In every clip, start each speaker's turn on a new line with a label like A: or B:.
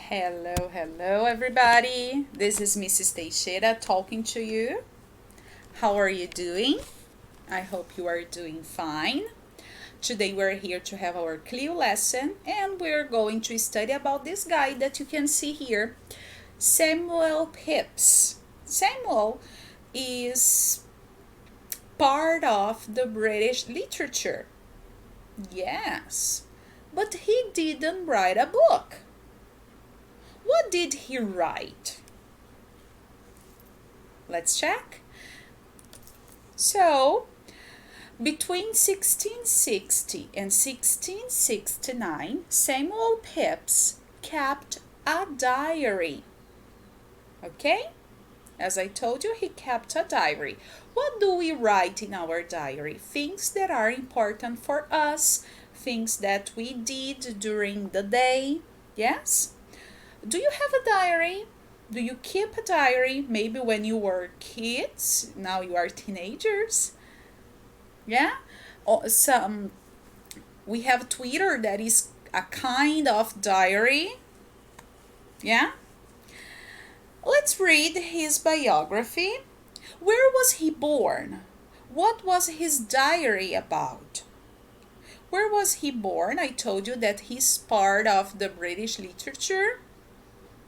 A: Hello everybody. This is Mrs. Teixeira talking to you. How are you doing? I hope you are doing fine. Today we're here to have our Clil lesson and we're going to study about this guy that you can see here, Samuel Pepys. Samuel is part of the British literature. Yes, but he didn't write a book. What did he write? Let's check. So, between 1660 and 1669, Samuel Pepys kept a diary. Okay? As I told you, he kept a diary. What do we write in our diary? Things that are important for us, things that we did during the day. Yes? Do you have a diary? Do you keep a diary? Maybe when you were kids, now you are teenagers. Yeah? We have Twitter that is a kind of diary. Yeah? Let's read his biography. Where was he born? What was his diary about? Where was he born? I told you that he's part of the British literature.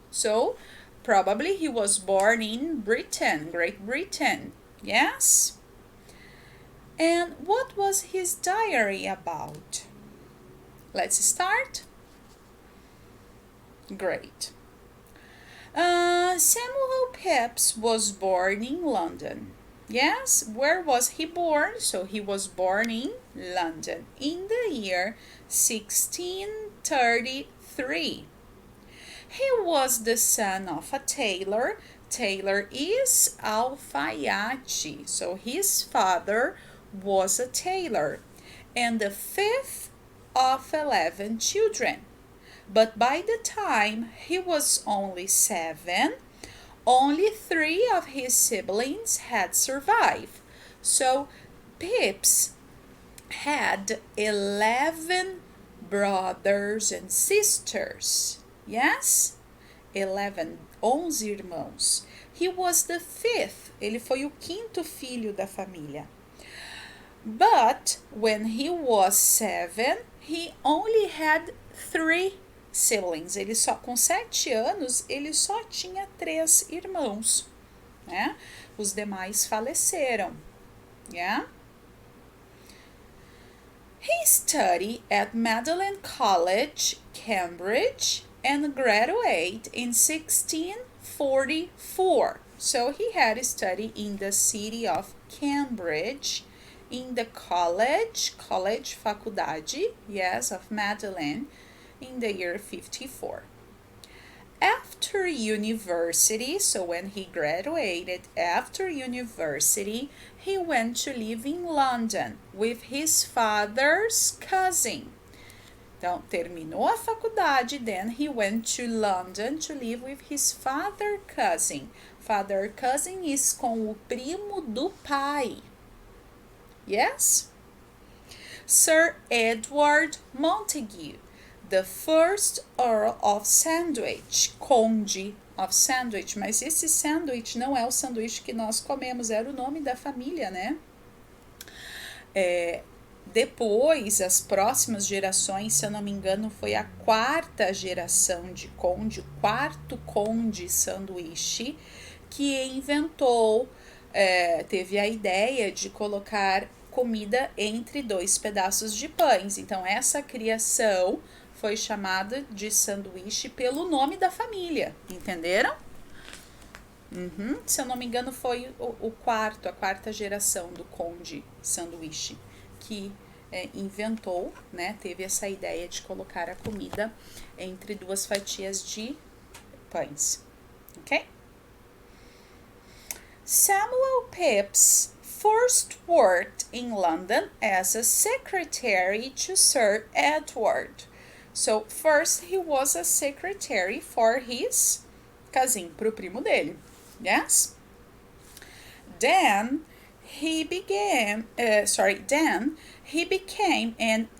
A: So, probably he was born in Britain, Great Britain. Yes? And what was his diary about? Let's start. Great. Samuel Pepys was born in London. Yes, where was he born? So he was born in London in the year 1633. He was the son of a tailor. Tailor is alfaiate. So his father was a tailor and the fifth of 11 children. But by the time he was only 7, only 3 of his siblings had survived. So Pepys had 11 brothers and sisters. Yes? 11 irmãos. He was the fifth. Ele foi o quinto filho da família. But when he was 7, he only had 3 siblings. Com 7 anos, ele só tinha 3 irmãos. Né? Os demais faleceram. Yeah? He studied at Magdalen College, Cambridge, and graduated in 1644. So he had studied in the city of Cambridge, in the college, faculdade, yes, of Magdalen, in the year 54. After university, so when he graduated after university, he went to live in London with his father's cousin. Então, terminou a faculdade, then he went to London to live with his father cousin. Father cousin is com o primo do pai. Yes? Sir Edward Montague, the first Earl of Sandwich, Conde of Sandwich. Mas esse sandwich não é o sanduíche que nós comemos, era o nome da família, né? Depois, as próximas gerações, se eu não me engano, foi a 4ª geração de conde, o 4º conde sanduíche, que inventou, teve a ideia de colocar comida entre 2 pedaços de pães. Então, essa criação foi chamada de sanduíche pelo nome da família, entenderam? Se eu não me engano, foi a 4ª geração do conde sanduíche que inventou, né? Teve essa ideia de colocar a comida entre 2 fatias de pães, ok? Samuel Pepys first worked in London as a secretary to Sir Edward. So first he was a secretary for his cousin, pro primo dele. Yes? Then he became an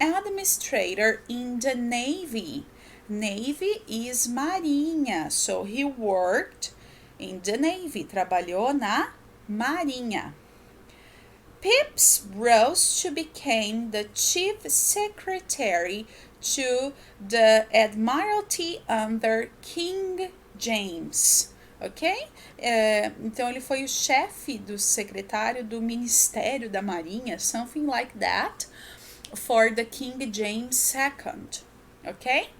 A: administrator in the Navy Navy is marinha. So he worked in the Navy. Trabalhou na marinha. Pepys rose to become the chief secretary to the Admiralty under King James. Ok? Então ele foi o chefe do secretário do Ministério da Marinha, something like that, for the King James II. Ok?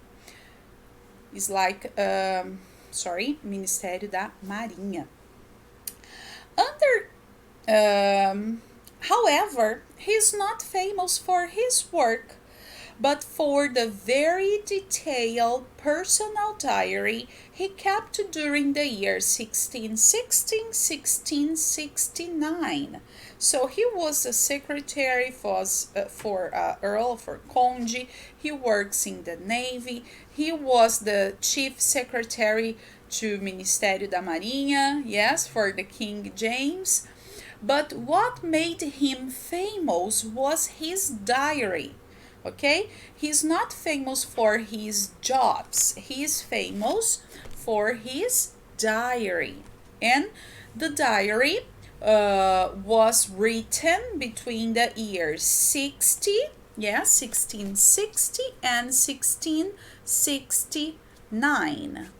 A: It's like, Ministério da Marinha. However, he's not famous for his work, but for the very detailed personal diary he kept during the years 1669. So he was a secretary for Earl, for Conde. He works in the Navy. He was the chief secretary to Ministério da Marinha, yes, for the King James. But what made him famous was his diary. Okay? He's not famous for his jobs. He is famous for his diary. And the diary was written between the years 1660 and 1669.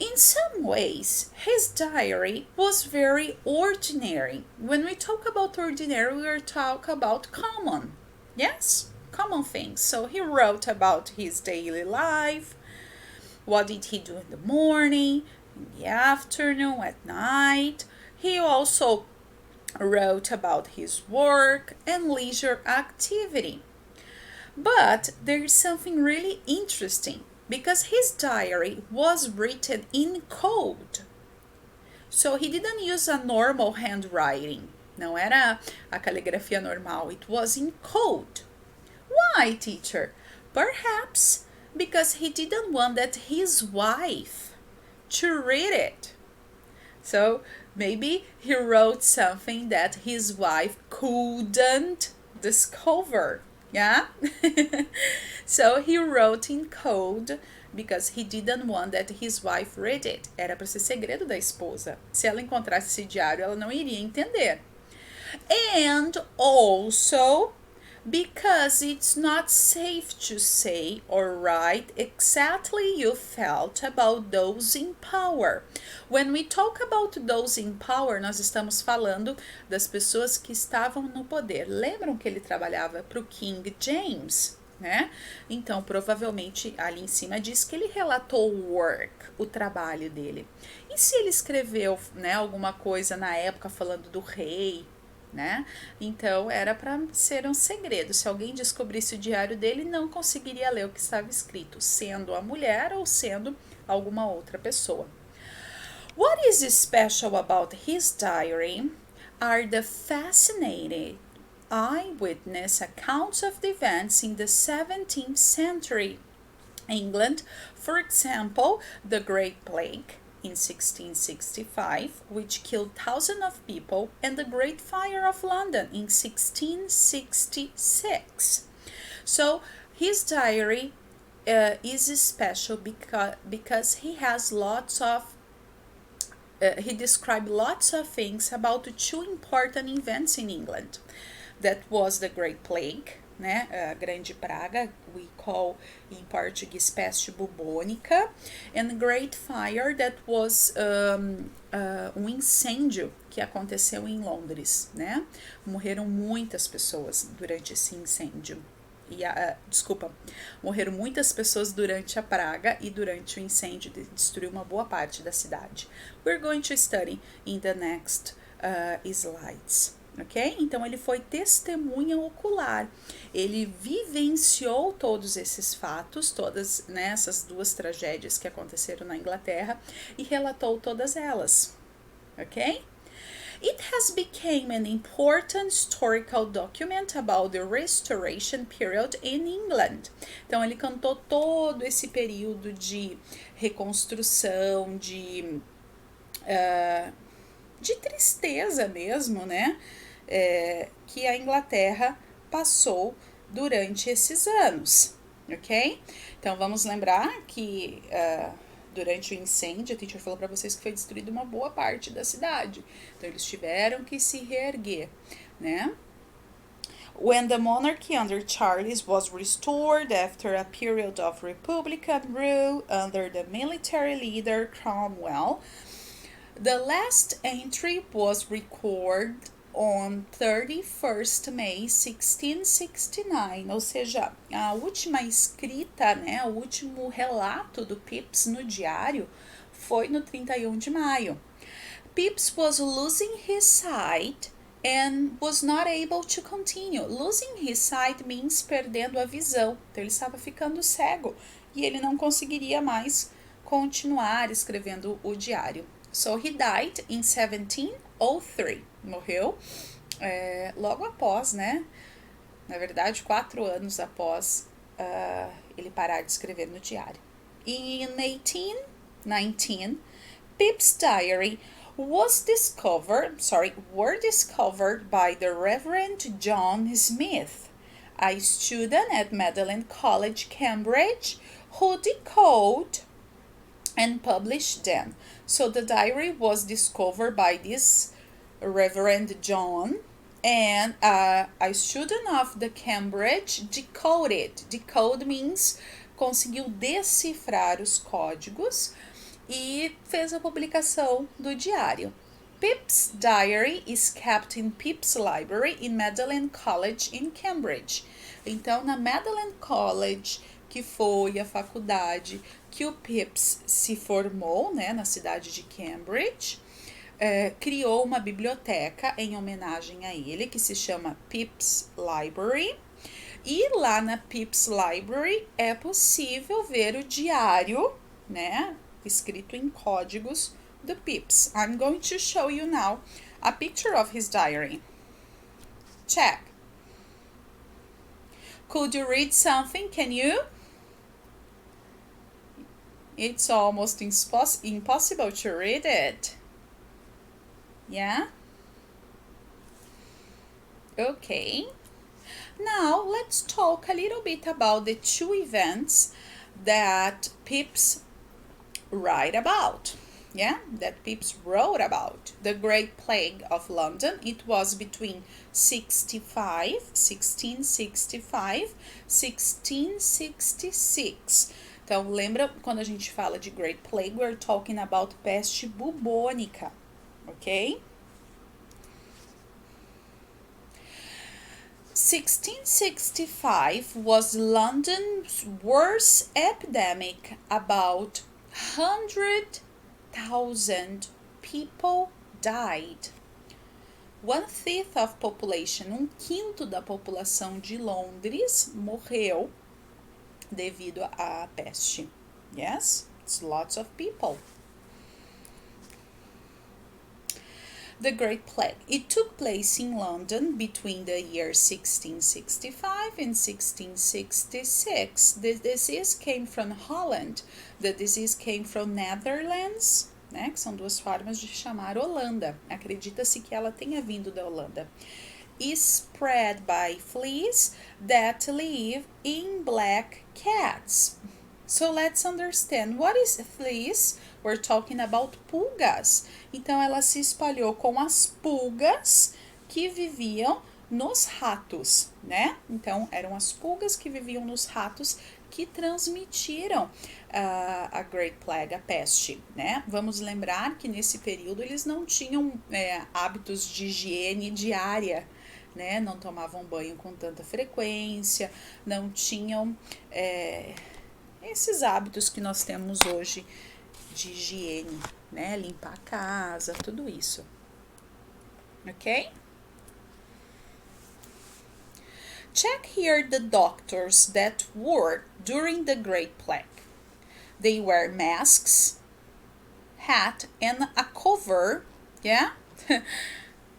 A: In some ways, his diary was very ordinary. When we talk about ordinary, we are talking about common. Yes? Common things. So he wrote about his daily life. What did he do in the morning, in the afternoon, at night. He also wrote about his work and leisure activity. But there is something really interesting, because his diary was written in code. So he didn't use a normal handwriting. Não era a caligrafia normal. It was in code. Why, teacher? Perhaps because he didn't want that his wife to read it. So maybe he wrote something that his wife couldn't discover. Yeah? So he wrote in code because he didn't want that his wife read it. Era para ser segredo da esposa. Se ela encontrasse esse diário, ela não iria entender. And also because it's not safe to say or write exactly you felt about those in power. When we talk about those in power, nós estamos falando das pessoas que estavam no poder. Lembram que ele trabalhava para o King James, né? Então, provavelmente, ali em cima diz que ele relatou o work, o trabalho dele. E se ele escreveu, né, alguma coisa na época falando do rei, né? Então era para ser um segredo. Se alguém descobrisse o diário dele, não conseguiria ler o que estava escrito, sendo a mulher ou sendo alguma outra pessoa. What is special about his diary are the fascinating eyewitness accounts of the events in the 17th century England. For example, the Great Plague in 1665, which killed thousands of people, and the Great Fire of London in 1666. So his diary is special because he has he described lots of things about the two important events in England. That was the Great Plague, né? A Grande Praga, we call in Portuguese peste bubônica, and Great Fire, that was incêndio que aconteceu em Londres, né? Morreram muitas pessoas durante esse incêndio. Morreram muitas pessoas durante a praga e durante o incêndio destruiu uma boa parte da cidade. We're going to study in the next slides. Ok? Então ele foi testemunha ocular, ele vivenciou todos esses fatos, todas, né, essas duas tragédias que aconteceram na Inglaterra e relatou todas elas. Ok? It has become an important historical document about the Restoration period in England. Então ele contou todo esse período de reconstrução, de tristeza mesmo, né? Que a Inglaterra passou durante esses anos. ok? Então, vamos lembrar que durante o incêndio, a teacher falou para vocês que foi destruída uma boa parte da cidade. Então, eles tiveram que se reerguer, né? When the monarchy under Charles was restored after a period of Republican rule under the military leader Cromwell, the last entry was recorded on 31st May 1669, ou seja, a última escrita, né, o último relato do Pepys no diário foi no 31 de maio. Pepys was losing his sight and was not able to continue. Losing his sight means perdendo a visão. Então ele estava ficando cego e ele não conseguiria mais continuar escrevendo o diário. So he died in 1703. Morreu logo após, né? Na verdade, 4 anos após ele parar de escrever no diário. In 1819, Pepys' diary were discovered by the Reverend John Smith, a student at Magdalen College, Cambridge, who decoded and published them. So the diary was discovered by this Reverend John, and a student of the Cambridge decoded. Decode means conseguiu decifrar os códigos e fez a publicação do diário. Pepys' diary is kept in Pepys' Library in Magdalen College in Cambridge. Então, na Magdalen College, que foi a faculdade que o Pepys se formou, né, na cidade de Cambridge, criou uma biblioteca em homenagem a ele, que se chama Pepys' Library. E lá na Pepys' Library é possível ver o diário, né, escrito em códigos do Pepys. I'm going to show you now a picture of his diary. Check. Could you read something? Can you? It's almost impossible to read it. Yeah? Okay. Now let's talk a little bit about the two events that Pepys write about. Yeah, that Pepys wrote about. The Great Plague of London. It was between 1665, 1666. Então, lembra quando a gente fala de Great Plague, we're talking about peste bubônica, ok? 1665 was London's worst epidemic. About 100,000 people died. 1/5 of population, 1/5 da população de Londres morreu devido à peste. Yes, it's lots of people. The Great Plague. It took place in London between the years 1665 and 1666. The disease came from Holland. The disease came from Netherlands, né, que são duas formas de chamar Holanda. Acredita-se que ela tenha vindo da Holanda. Is spread by fleas that live in black cats. So let's understand what is fleas. We're talking about pulgas. Então ela se espalhou com as pulgas que viviam nos ratos, né? Então eram as pulgas que viviam nos ratos que transmitiram a Great Plague, a peste, né? Vamos lembrar que nesse período eles não tinham hábitos de higiene diária, né? Não tomavam banho com tanta frequência, não tinham esses hábitos que nós temos hoje de higiene, né? Limpar a casa, tudo isso. Ok? Check here the doctors that worked during the Great Plague. They wear masks, hat, and a cover, yeah,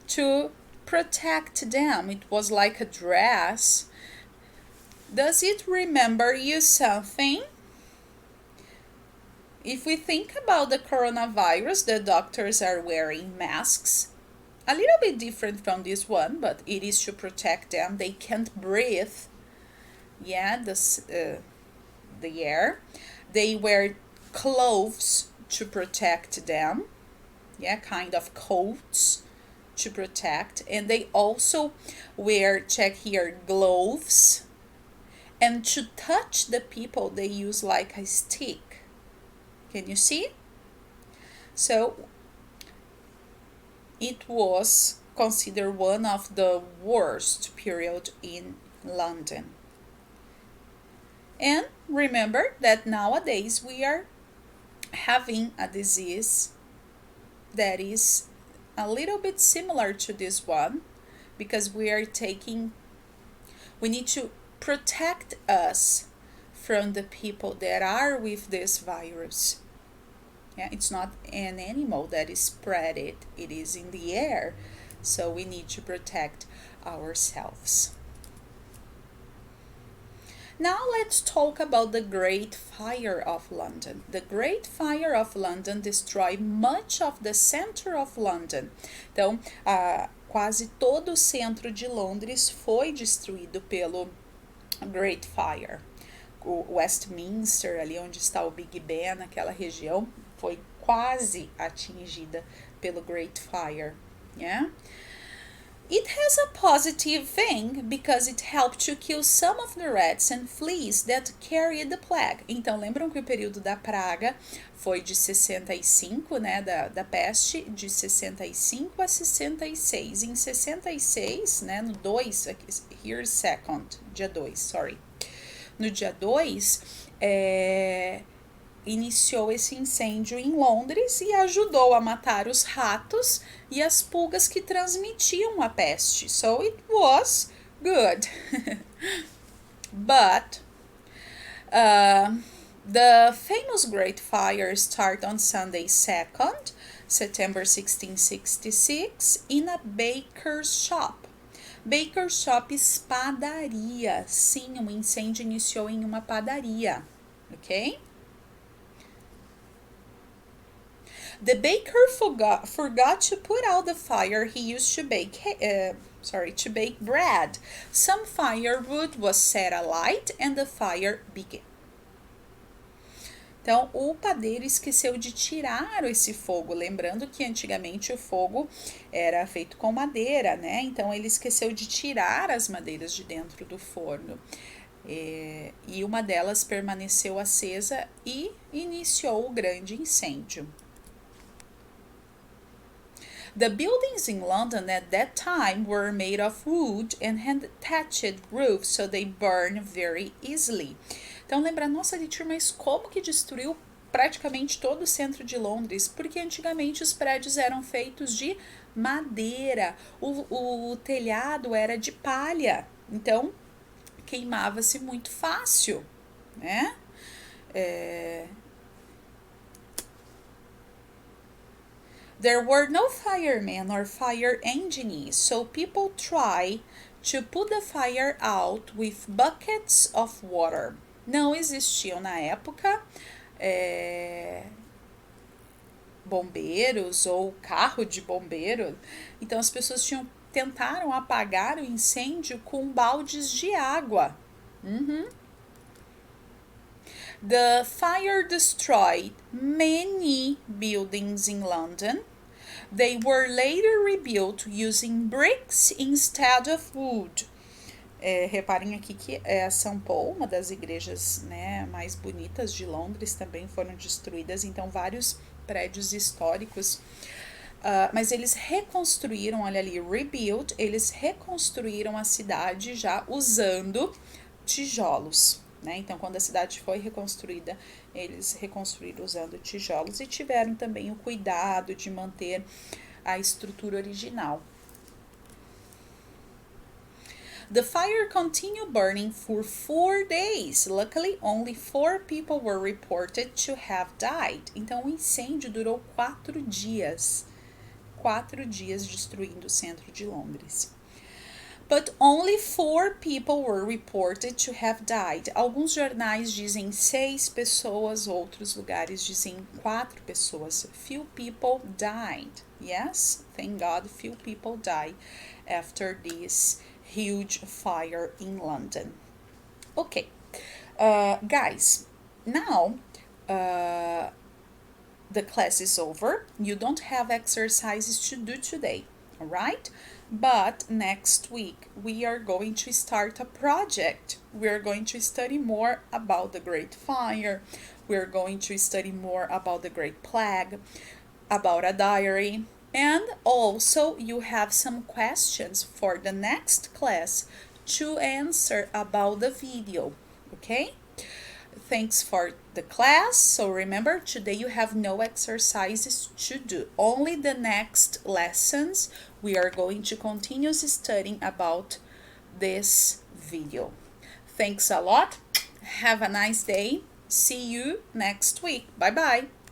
A: to protect them. It was like a dress. Does it remember you something? If we think about the coronavirus, the doctors are wearing masks. A little bit different from this one, but it is to protect them. They can't breathe. Yeah, the air. They wear clothes to protect them, yeah, kind of coats to protect. And they also wear, check here, gloves. And to touch the people, they use like a stick. Can you see? So it was considered one of the worst period in London. And remember that nowadays we are having a disease that is a little bit similar to this one, because we need to protect us from the people that are with this virus. Yeah, it's not an animal that is spread it is in the air. So we need to protect ourselves. Now let's talk about the Great Fire of London. The Great Fire of London destroyed much of the center of London. Então, quase todo o centro de Londres foi destruído pelo Great Fire. O Westminster, ali onde está o Big Ben, aquela região, foi quase atingida pelo Great Fire. Yeah? It has a positive thing because it helped to kill some of the rats and fleas that carried the plague. Então, lembram que o período da praga foi de 65, né, da peste, de 65 a 66. Em 66, né, no 2, here's second, dia 2, sorry. No dia 2, iniciou esse incêndio em Londres e ajudou a matar os ratos e as pulgas que transmitiam a peste. So it was good. But the famous Great Fire started on Sunday 2nd, September 1666, in a baker's shop. Baker's shop, padaria. Sim, um incêndio iniciou em uma padaria. Ok? The baker forgot to put out the fire he used to bake bread. Some firewood was set alight and the fire began. Então, o padeiro esqueceu de tirar esse fogo. Lembrando que antigamente o fogo era feito com madeira, né? Então, ele esqueceu de tirar as madeiras de dentro do forno. E uma delas permaneceu acesa e iniciou o grande incêndio. The buildings in London at that time were made of wood and had thatched roofs, so they burn very easily. Então, lembra, nossa, Litur, mas como que destruiu praticamente todo o centro de Londres? Porque antigamente os prédios eram feitos de madeira, o telhado era de palha, então queimava-se muito fácil, né? There were no firemen or fire engineers, so people tried to put the fire out with buckets of water. Não existiam na época bombeiros ou carro de bombeiro, então as pessoas tentaram apagar o incêndio com baldes de água. The fire destroyed many buildings in London. They were later rebuilt using bricks instead of wood. Reparem aqui que a São Paul, uma das igrejas, né, mais bonitas de Londres, também foram destruídas. Então, vários prédios históricos. Mas eles reconstruíram, olha ali, rebuild, eles reconstruíram a cidade já usando tijolos. Né? Então, quando a cidade foi reconstruída, eles reconstruíram usando tijolos e tiveram também o cuidado de manter a estrutura original. The fire continued burning for 4 days. Luckily, only 4 people were reported to have died. Então, o incêndio durou 4 dias. 4 dias destruindo o centro de Londres. But only 4 people were reported to have died. Alguns jornais dizem 6 pessoas, outros lugares dizem 4 pessoas. Few people died. Yes, thank God, few people died after this huge fire in London. Okay, Guys, now uh, the class is over. You don't have exercises to do today, all right? But next week we are going to start a project. We're going to study more about the Great Fire. We're going to study more about the Great Plague, about a diary. And also, you have some questions for the next class to answer about the video, okay? Thanks for the class. So remember, today you have no exercises to do. Only the next lessons we are going to continue studying about this video. Thanks a lot. Have a nice day. See you next week. Bye bye.